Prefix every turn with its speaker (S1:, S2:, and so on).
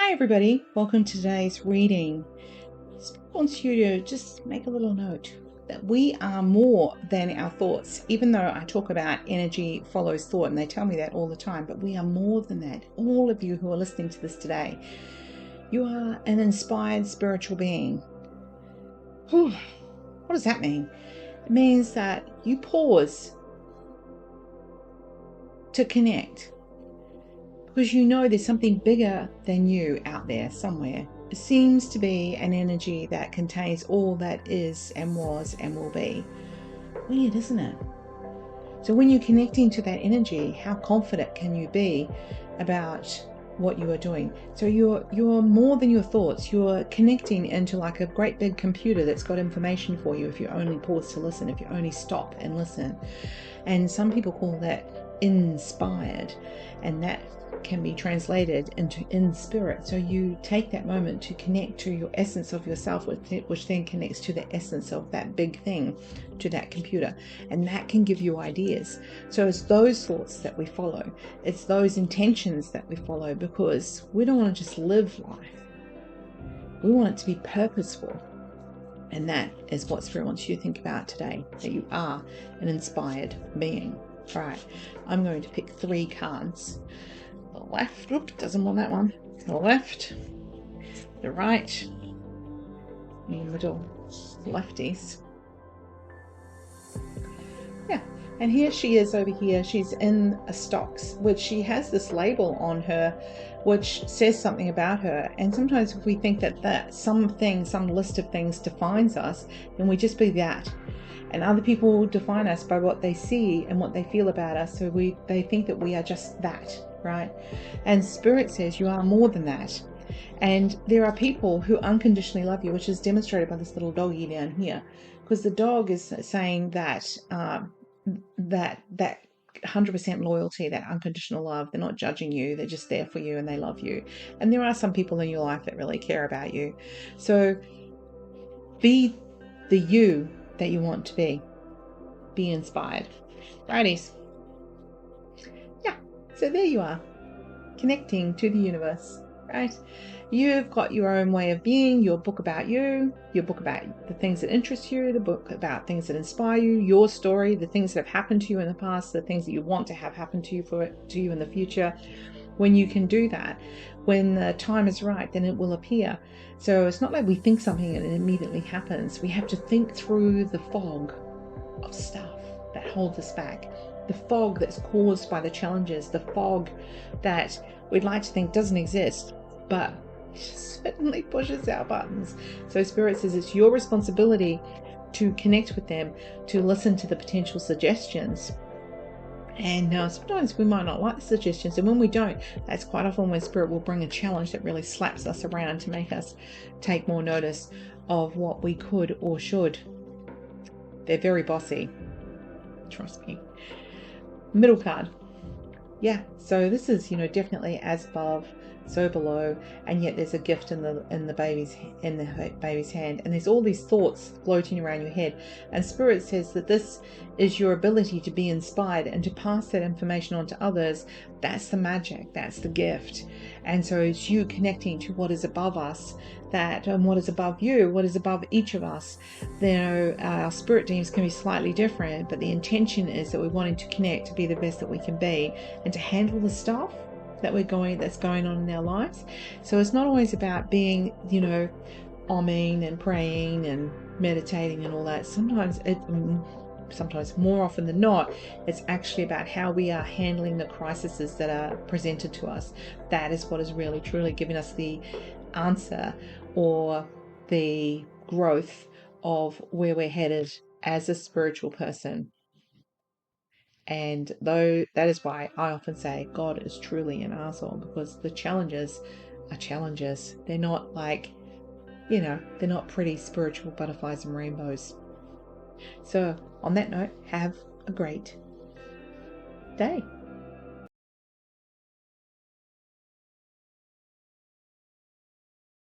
S1: Hi everybody, welcome to today's reading. I want you to just make a little note that we are more than our thoughts. Even though I talk about energy follows thought, and they tell me that all the time, but we are more than that. All of you who are listening to this today, you are an inspired spiritual being. What does that mean? It means that you pause to connect, because you know there's something bigger than you out there somewhere. It seems to be an energy that contains all that is and was and will be. Weird, isn't it? So when you're connecting to that energy, how confident can you be about what you are doing? So you're more than your thoughts. You're connecting into like a great big computer that's got information for you if you only pause to listen, if you only stop and listen. And some people call that inspired, and that can be translated into in spirit. So you take that moment to connect to your essence of yourself, which then connects to the essence of that big thing, to that computer, and that can give you ideas. So it's those thoughts that we follow, it's those intentions that we follow, because we don't want to just live life, we want it to be purposeful. And that is what Spirit wants you to think about today, that you are an inspired being. All right, I'm going to pick 3 cards. The left, doesn't want that one. The left, the right, the middle, lefties. Yeah, and here she is over here. She's in a stocks, which she has this label on her, which says something about her. And sometimes if we think that some list of things defines us, then we just be that. And other people define us by what they see and what they feel about us. So they think that we are just that, right? And Spirit says you are more than that. And there are people who unconditionally love you, which is demonstrated by this little doggy down here, because the dog is saying that that 100% loyalty, that unconditional love. They're not judging you, they're just there for you and they love you. And there are some people in your life that really care about you. So be the you that you want to be. Be inspired. Righties. Yeah, so there you are, connecting to the universe, right? You've got your own way of being, your book about you, your book about the things that interest you, the book about things that inspire you, your story, the things that have happened to you in the past, the things that you want to have happen to you in the future. When you can do that, when the time is right, then it will appear. So it's not like we think something and it immediately happens. We have to think through the fog of stuff that holds us back, the fog that's caused by the challenges, the fog that we'd like to think doesn't exist, but certainly pushes our buttons. So Spirit says it's your responsibility to connect with them, to listen to the potential suggestions. And sometimes we might not like the suggestions, and when we don't, that's quite often when Spirit will bring a challenge that really slaps us around to make us take more notice of what we could or should. They're very bossy, trust me. Middle card. Yeah, so this is, definitely as above, so below, and yet there's a gift in the baby's hand, and there's all these thoughts floating around your head. And Spirit says that this is your ability to be inspired and to pass that information on to others. That's the magic, that's the gift. And so it's you connecting to what is above us, and what is above you, what is above each of us. Our spirit teams can be slightly different, but the intention is that we're wanting to connect to be the best that we can be and to handle the stuff that's going on in our lives. So it's not always about being, omming and praying and meditating and all that. Sometimes more often than not, it's actually about how we are handling the crises that are presented to us. That is what is really truly giving us the answer or the growth of where we're headed as a spiritual person. And though that is why I often say God is truly an arsehole, because the challenges are challenges. They're not like, they're not pretty spiritual butterflies and rainbows. So on that note, have a great day.